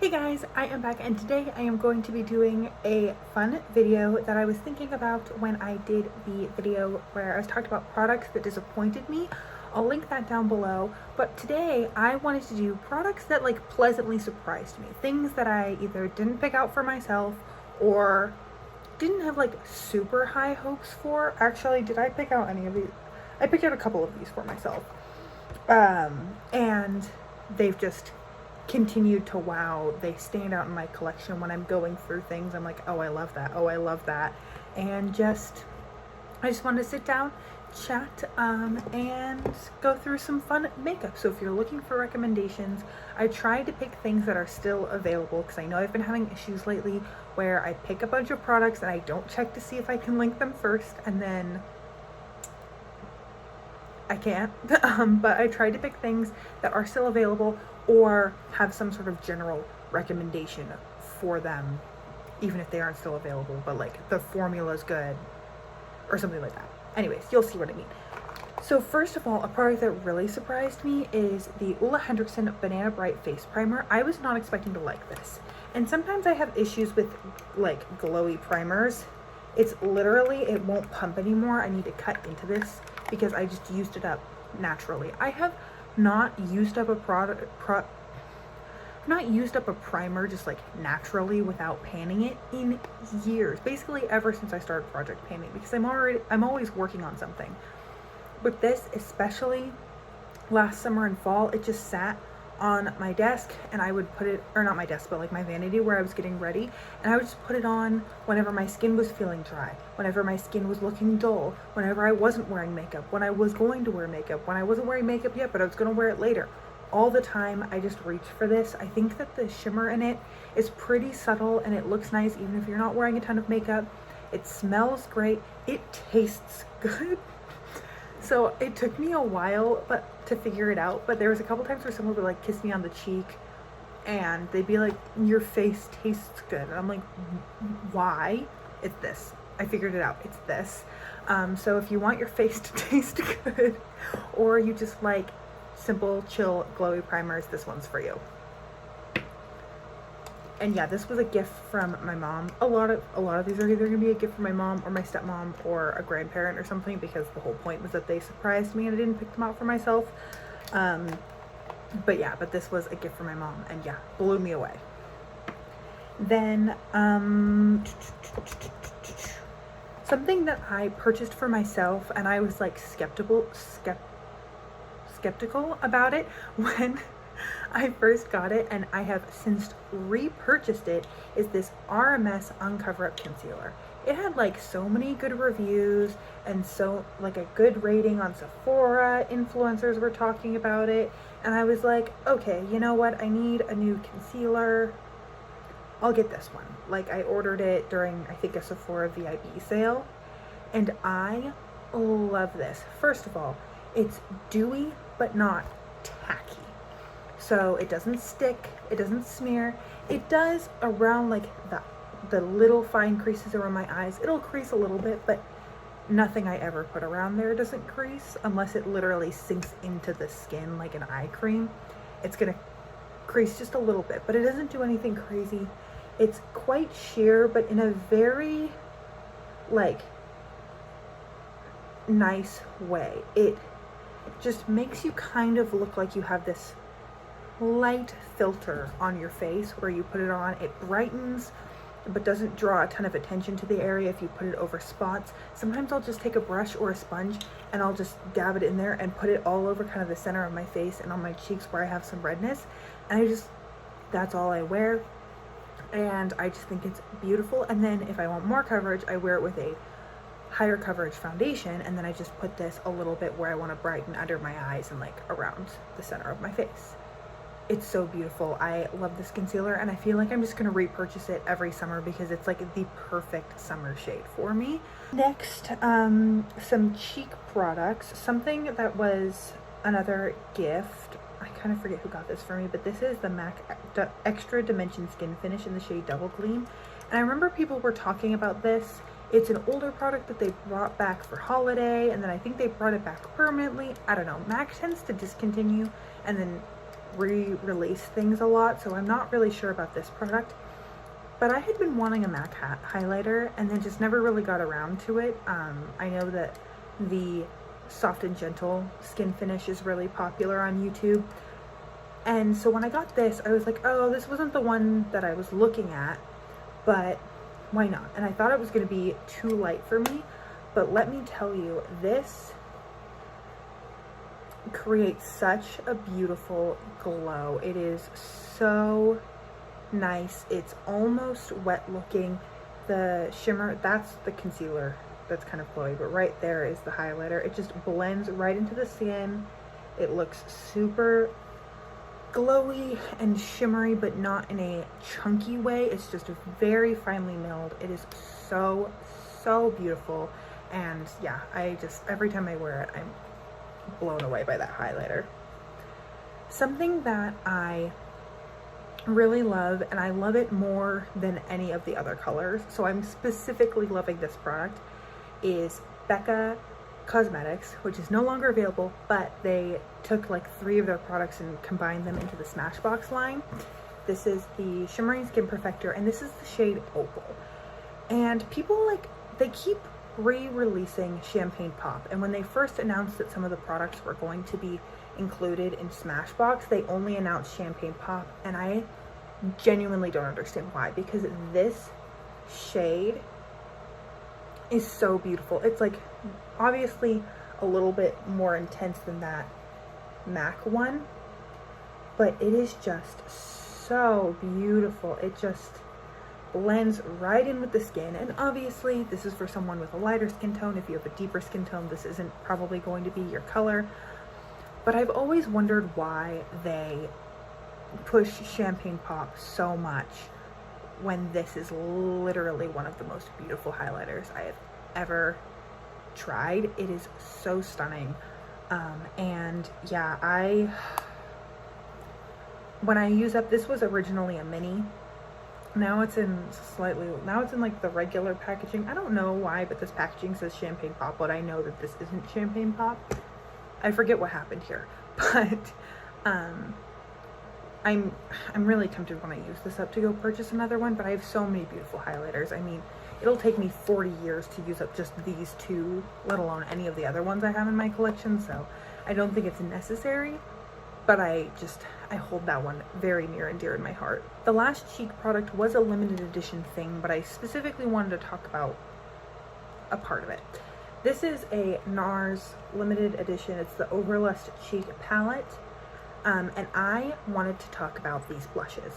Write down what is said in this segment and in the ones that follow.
Hey guys, I am back and today I am going to be doing a fun video that I was thinking about when I did the video where I was talking about products that disappointed me. I'll link that down below, but today I wanted to do products that pleasantly surprised me. Things that I either didn't pick out for myself or didn't have super high hopes for. Actually, did I pick out any of these? I picked out a couple of these for myself. And they've just continued to wow. They stand out in my collection when I'm going through things. I'm like, oh, I love that. Oh, I love that. And I just wanted to sit down, chat, and go through some fun makeup. So if you're looking for recommendations, I try to pick things that are still available because I know I've been having issues lately where I pick a bunch of products and I don't check to see if I can link them first, and then I can't. But I try to pick things that are still available or have some sort of general recommendation for them, even if they aren't still available, but the formula's good or something like that. Anyways, you'll see what I mean. So first of all, a product that really surprised me is the Ole Henriksen Banana Bright Face Primer. I was not expecting to like this. And sometimes I have issues with glowy primers. It's literally, it won't pump anymore. I need to cut into this because I just used it up naturally. I have not used up a primer just naturally without panning it in years. Basically ever since I started project panning, because I'm always working on something. With this, especially last summer and fall, it just sat on my desk and I would put it, or not my desk, but my vanity where I was getting ready, and I would just put it on whenever my skin was feeling dry, whenever my skin was looking dull, whenever I wasn't wearing makeup, when I was going to wear makeup, when I wasn't wearing makeup yet but I was going to wear it later. All the time I just reach for this. I think that the shimmer in it is pretty subtle and it looks nice even if you're not wearing a ton of makeup. It smells great. It tastes good. So it took me a while to figure it out, but there was a couple times where someone would kiss me on the cheek and they'd be like, your face tastes good. And I'm like, why? It's this. I figured it out. It's this. So if you want your face to taste good, or you just like simple, chill, glowy primers, this one's for you. And yeah, this was a gift from my mom. A lot of these are either gonna be a gift from my mom or my stepmom or a grandparent or something, because the whole point was that they surprised me and I didn't pick them out for myself. But this was a gift from my mom, and yeah, blew me away. Then something that I purchased for myself and I was skeptical about it when I first got it, and I have since repurchased it, is this RMS Uncover Up Concealer. It had so many good reviews and so a good rating on Sephora. Influencers were talking about it, and I was like, okay, you know what? I need a new concealer. I'll get this one. I ordered it during, I think, a Sephora VIP sale, and I love this. First of all, it's dewy but not tacky. So it doesn't stick, it doesn't smear. It does around the little fine creases around my eyes. It'll crease a little bit, but nothing I ever put around there doesn't crease unless it literally sinks into the skin like an eye cream. It's gonna crease just a little bit, but it doesn't do anything crazy. It's quite sheer, but in a very nice way. It just makes you kind of look like you have this light filter on your face where you put it on. It brightens but doesn't draw a ton of attention to the area if you put it over spots. Sometimes I'll just take a brush or a sponge and I'll just dab it in there and put it all over kind of the center of my face and on my cheeks where I have some redness, and that's all I wear, and I just think it's beautiful. And then if I want more coverage, I wear it with a higher coverage foundation, and then I just put this a little bit where I want to brighten under my eyes and around the center of my face. It's so beautiful. I love this concealer, and I feel like I'm just gonna repurchase it every summer because it's the perfect summer shade for me. Next, some cheek products. Something that was another gift. I kind of forget who got this for me, but this is the MAC Extra Dimension Skin Finish in the shade Double Gleam. And I remember people were talking about this. It's an older product that they brought back for holiday, and then I think they brought it back permanently. I don't know. MAC tends to discontinue and then re-release things a lot, so I'm not really sure about this product. But I had been wanting a MAC highlighter and then just never really got around to it. I know that the soft and gentle skin finish is really popular on YouTube. And so when I got this, I was like, oh, this wasn't the one that I was looking at, but why not? And I thought it was going to be too light for me, but let me tell you, this creates such a beautiful glow. It is so nice. It's almost wet looking. The shimmer, that's the concealer that's kind of glowy, but right there is the highlighter. It just blends right into the skin. It looks super glowy and shimmery, but not in a chunky way. It's just very finely milled. It is so beautiful. And yeah, I just, every time I wear it, I'm blown away by that highlighter. Something that I really love, and I love it more than any of the other colors, so I'm specifically loving this product, is Becca Cosmetics, which is no longer available, but they took like 3 of their products and combined them into the Smashbox line. This is the Shimmering Skin Perfector, and this is the shade Opal. And people, like, they keep re-releasing Champagne Pop, and when they first announced that some of the products were going to be included in Smashbox, they only announced Champagne Pop, and I genuinely don't understand why, because this shade is so beautiful. It's like obviously a little bit more intense than that MAC one, but it is just so beautiful. It just blends right in with the skin, and obviously this is for someone with a lighter skin tone. If you have a deeper skin tone, this isn't probably going to be your color. But I've always wondered why they push Champagne Pop so much when this is literally one of the most beautiful highlighters I have ever tried. It is so stunning. And yeah, when I use up, this was originally a mini. Now it's in like the regular packaging. I don't know why, but this packaging says Champagne Pop, but I know that this isn't Champagne Pop. I forget what happened here, but I'm really tempted when I use this up to go purchase another one, but I have so many beautiful highlighters. I mean, it'll take me 40 years to use up just these 2, let alone any of the other ones I have in my collection, so I don't think it's necessary, but I hold that one very near and dear in my heart. The last cheek product was a limited edition thing, but I specifically wanted to talk about a part of it. This is a NARS limited edition. It's the Overlust Cheek Palette. And I wanted to talk about these blushes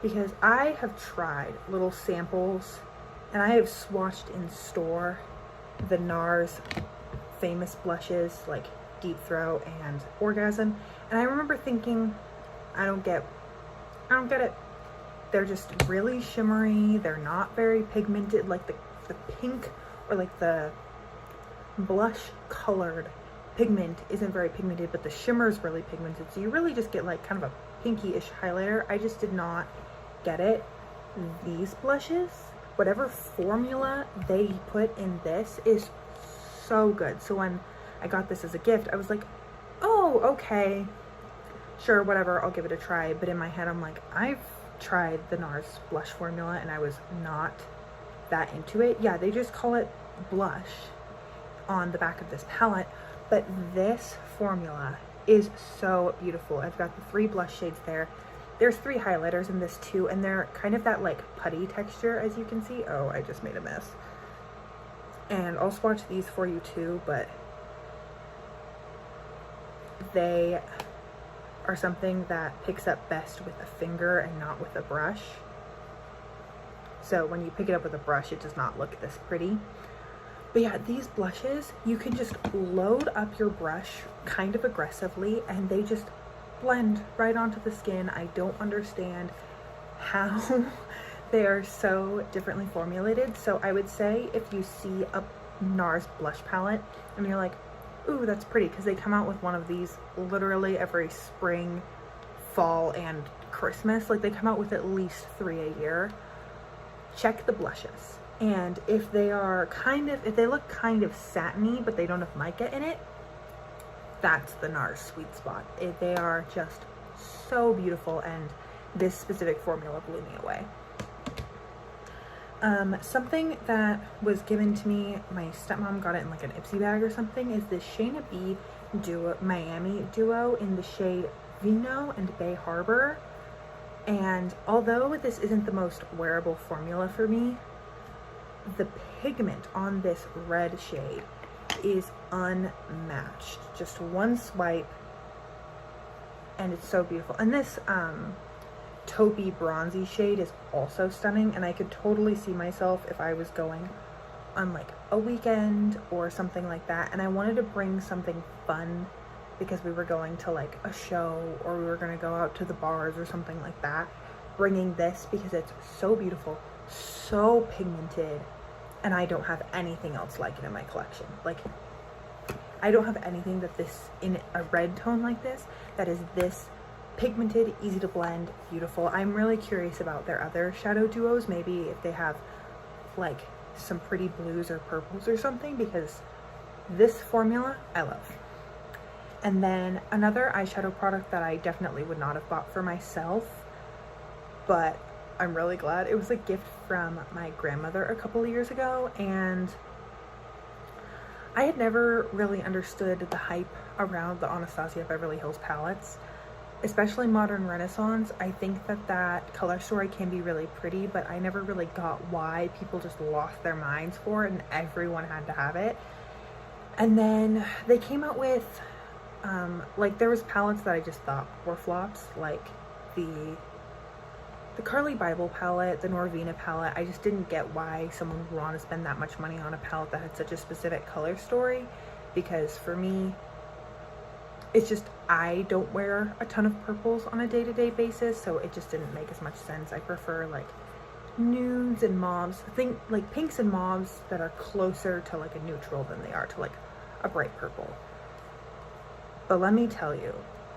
because I have tried little samples and I have swatched in store the NARS famous blushes like Deep Throat and Orgasm. And I remember thinking, I don't get it. They're just really shimmery. They're not very pigmented. Like the pink or like the blush colored pigment isn't very pigmented, but the shimmer is really pigmented, so you really just get like kind of a pinky-ish highlighter. I just did not get it. These blushes, whatever formula they put in this is so good. So when I got this as a gift, I was like, oh, okay, sure, whatever, I'll give it a try. But in my head, I'm like, I've tried the NARS blush formula and I was not that into it. Yeah, they just call it blush on the back of this palette, but this formula is so beautiful. I've got the 3 blush shades there. There's 3 highlighters in this too, and they're kind of that like putty texture, as you can see. Oh, I just made a mess. And I'll swatch these for you too, but they are something that picks up best with a finger and not with a brush. So when you pick it up with a brush, it does not look this pretty. But yeah, these blushes, you can just load up your brush kind of aggressively and they just blend right onto the skin. I don't understand how they are so differently formulated. So I would say if you see a NARS blush palette and you're like, ooh, that's pretty, because they come out with one of these literally every spring, fall, and Christmas. Like they come out with at least 3 a year. Check the blushes. And if they are if they look kind of satiny, but they don't have mica in it, that's the NARS sweet spot. They are just so beautiful, and this specific formula blew me away. Something that was given to me, my stepmom got it in like an Ipsy bag or something, is this Shayna B duo, Miami duo in the shade Vino and Bay Harbor. And although this isn't the most wearable formula for me, the pigment on this red shade is unmatched. Just one swipe and it's so beautiful. And this taupey bronzy shade is also stunning, and I could totally see myself if I was going on like a weekend or something like that and I wanted to bring something fun because we were going to like a show or we were going to go out to the bars or something like that, bringing this because it's so beautiful, so pigmented, and I don't have anything else like it in my collection. Like, I don't have anything that this, in a red tone like this, that is this pigmented, easy to blend, beautiful. I'm really curious about their other shadow duos, maybe if they have like some pretty blues or purples or something, because this formula I love. And then another eyeshadow product that I definitely would not have bought for myself, but I'm really glad, it was a gift from my grandmother a couple of years ago, and I had never really understood the hype around the Anastasia Beverly Hills palettes, especially Modern Renaissance. I think that that color story can be really pretty, but I never really got why people just lost their minds for it and everyone had to have it. And then they came out with like, there was palettes that I just thought were flops, like the Carly Bible palette, the Norvina palette. I just didn't get why someone would want to spend that much money on a palette that had such a specific color story, because for me, it's just, I don't wear a ton of purples on a day-to-day basis, so it just didn't make as much sense. I prefer like nudes and mauves, think like pinks and mauves that are closer to like a neutral than they are to like a bright purple. But let me tell you,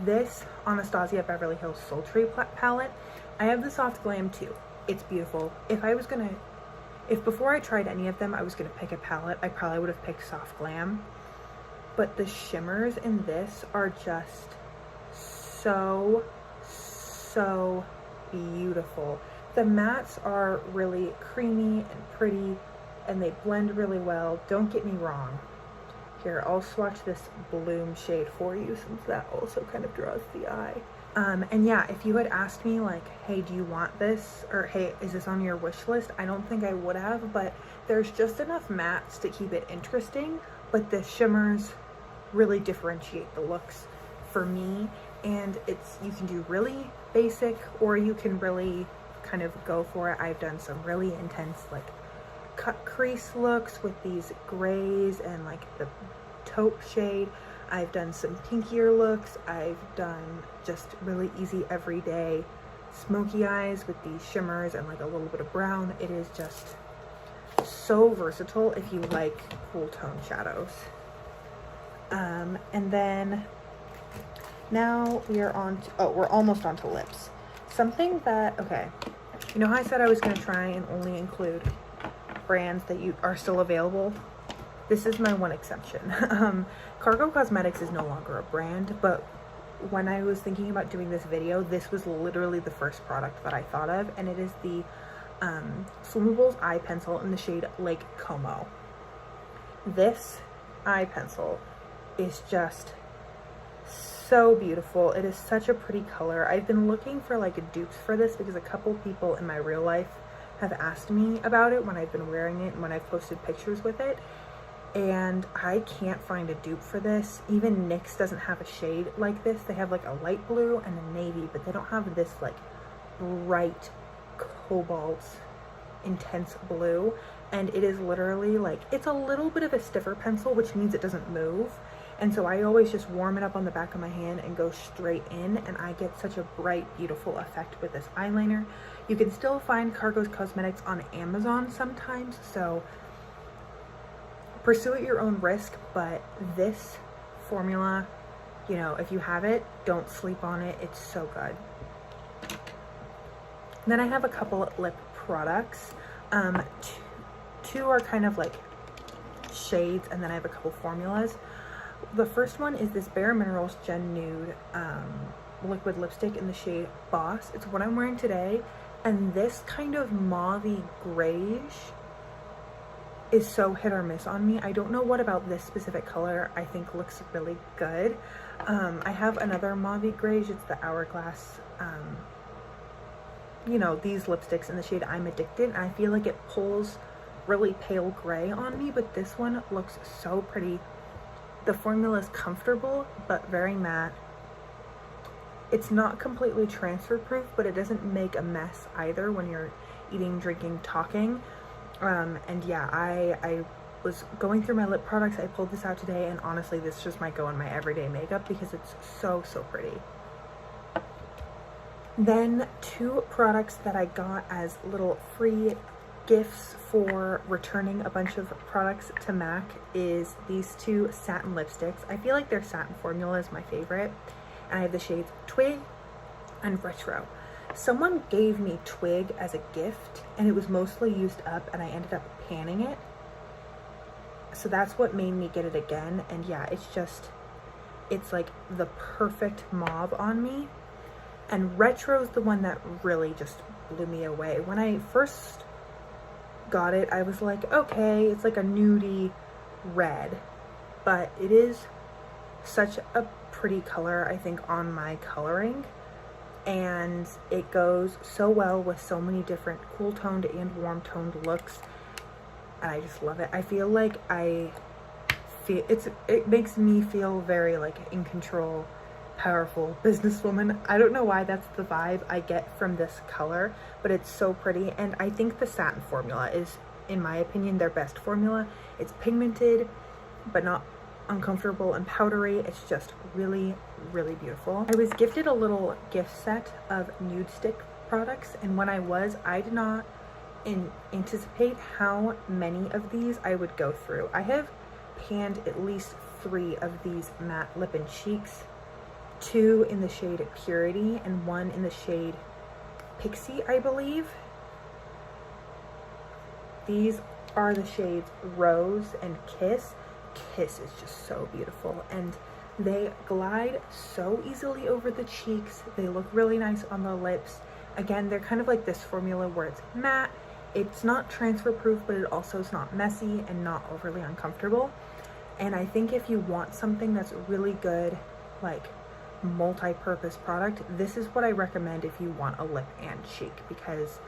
this Anastasia Beverly Hills Sultry palette, I have the Soft Glam too. It's beautiful. If before I tried any of them I was gonna pick a palette, I probably would have picked Soft Glam. But the shimmers in this are just so beautiful. The mattes are really creamy and pretty, and they blend really well. Don't get me wrong. Here, I'll swatch this Bloom shade for you, since that also kind of draws the eye. And yeah, if you had asked me like, hey, do you want this? Or hey, is this on your wish list? I don't think I would have, but there's just enough mattes to keep it interesting. But the shimmers really differentiate the looks for me. And you can do really basic, or you can really kind of go for it. I've done some really intense like cut crease looks with these grays and like the taupe shade. I've done some pinkier looks. I've done just really easy everyday smoky eyes with these shimmers and like a little bit of brown. It is just so versatile if you like cool tone shadows. And then now we are on to, we're almost on to lips. Something that, okay, you know how I said I was going to try and only include brands that you are still available? This is my one exception. Cargo Cosmetics is no longer a brand, but when I was thinking about doing this video, this was literally the first product that I thought of, and it is the Swimmables eye pencil in the shade Lake Como. This eye pencil is just so beautiful. It is such a pretty color. I've been looking for like dupes for this because a couple people in my real life have asked me about it when I've been wearing it and when I've posted pictures with it, and I can't find a dupe for this. Even NYX doesn't have a shade like this. They have like a light blue and a navy, but they don't have this like bright cobalt intense blue. And it is literally like, it's a little bit of a stiffer pencil, which means it doesn't move. And so I always just warm it up on the back of my hand and go straight in, and I get such a bright, beautiful effect with this eyeliner. You can still find Cargo Cosmetics on Amazon sometimes, so pursue at your own risk, but this formula, you know, if you have it, don't sleep on it. It's so good. Then I have a couple lip products. Two are kind of like shades, and then I have a couple formulas. The first one is this Bare Minerals Gen Nude liquid lipstick in the shade Boss. It's what I'm wearing today, and this kind of mauvey grayish is so hit or miss on me. I don't know what about this specific color I think looks really good. I have another mauvey grayish. It's the Hourglass, you know, these lipsticks in the shade I'm Addicted, and I feel like it pulls really pale gray on me, but this one looks so pretty. The formula is comfortable but very matte. It's not completely transfer proof, but it doesn't make a mess either when you're eating, drinking, talking. And yeah, I was going through my lip products. I pulled this out today, and honestly, this just might go in my everyday makeup because it's so, so pretty. Then 2 products that I got as little free gifts for returning a bunch of products to MAC is these 2 satin lipsticks. I feel like their satin formula is my favorite, and I have the shades Twig and Retro. Someone gave me Twig as a gift, and it was mostly used up, and I ended up panning it. So that's what made me get it again. And yeah, it's like the perfect mauve on me. And Retro's the one that really just blew me away. When I first got it, I was like, okay, it's like a nudie red, but it is such a pretty color, I think, on my coloring. And it goes so well with so many different cool toned and warm toned looks, and I just love it. I feel like it makes me feel very like in control, powerful businesswoman. I don't know why that's the vibe I get from this color, but it's so pretty. And I think the satin formula is, in my opinion, their best formula. It's pigmented but not uncomfortable and powdery. It's just really, really beautiful. I was gifted a little gift set of nude stick products, and when I did not anticipate how many of these I would go through. I have panned at least 3 of these matte lip and cheeks, 2 in the shade Purity and 1 in the shade Pixie, I believe. These are the shades Rose and Kiss. Kiss is just so beautiful, and they glide so easily over the cheeks. They look really nice on the lips. Again, they're kind of like this formula where it's matte, it's not transfer proof, but it also is not messy and not overly uncomfortable. And I think if you want something that's really good, like multi-purpose product, this is what I recommend if you want a lip and cheek, because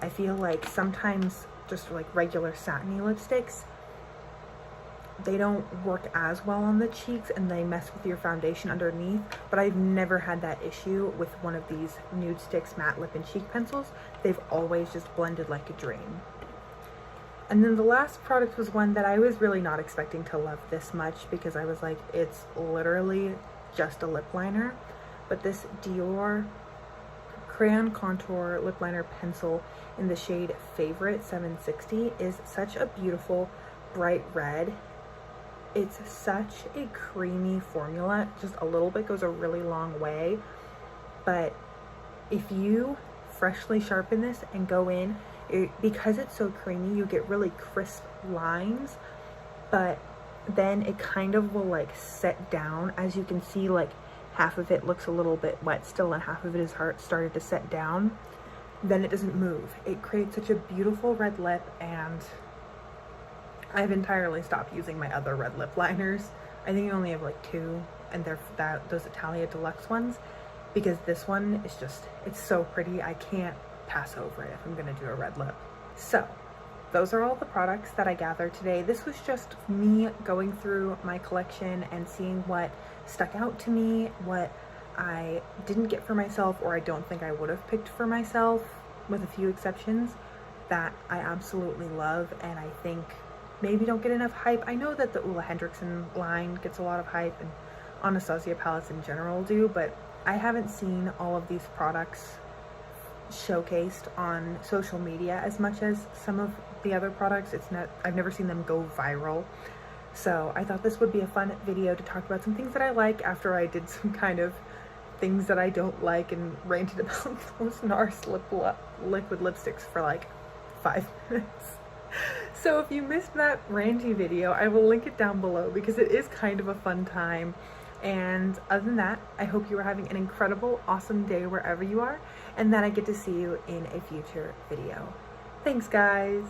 I feel like sometimes just like regular satiny lipsticks, they don't work as well on the cheeks and they mess with your foundation underneath. But I've never had that issue with one of these Nude Sticks matte lip and cheek pencils. They've always just blended like a dream. And then the last product was one that I was really not expecting to love this much, because I was like, it's literally just a lip liner. But this Dior Crayon Contour Lip Liner Pencil in the shade Favorite 760 is such a beautiful bright red. It's such a creamy formula. Just a little bit goes a really long way. But if you freshly sharpen this and go in, because it's so creamy, you get really crisp lines, but then it kind of will like set down. As you can see, like half of it looks a little bit wet still and half of it is started to set down. Then it doesn't move. It creates such a beautiful red lip, and I've entirely stopped using my other red lip liners. I think I only have like 2, and they're those Italia Deluxe ones, because this one is just, it's so pretty. I can't pass over it if I'm gonna do a red lip. So those are all the products that I gathered today. This was just me going through my collection and seeing what stuck out to me, what I didn't get for myself, or I don't think I would have picked for myself, with a few exceptions, that I absolutely love and I think maybe don't get enough hype. I know that the Ulla Hendrickson line gets a lot of hype, and Anastasia palettes in general do, but I haven't seen all of these products showcased on social media as much as some of the other products. I've never seen them go viral. So I thought this would be a fun video to talk about some things that I like after I did some kind of things that I don't like and ranted about those NARS liquid lipsticks for like 5 minutes. So if you missed that ranty video, I will link it down below because it is kind of a fun time. And other than that, I hope you are having an incredible, awesome day wherever you are, and that I get to see you in a future video. Thanks, guys.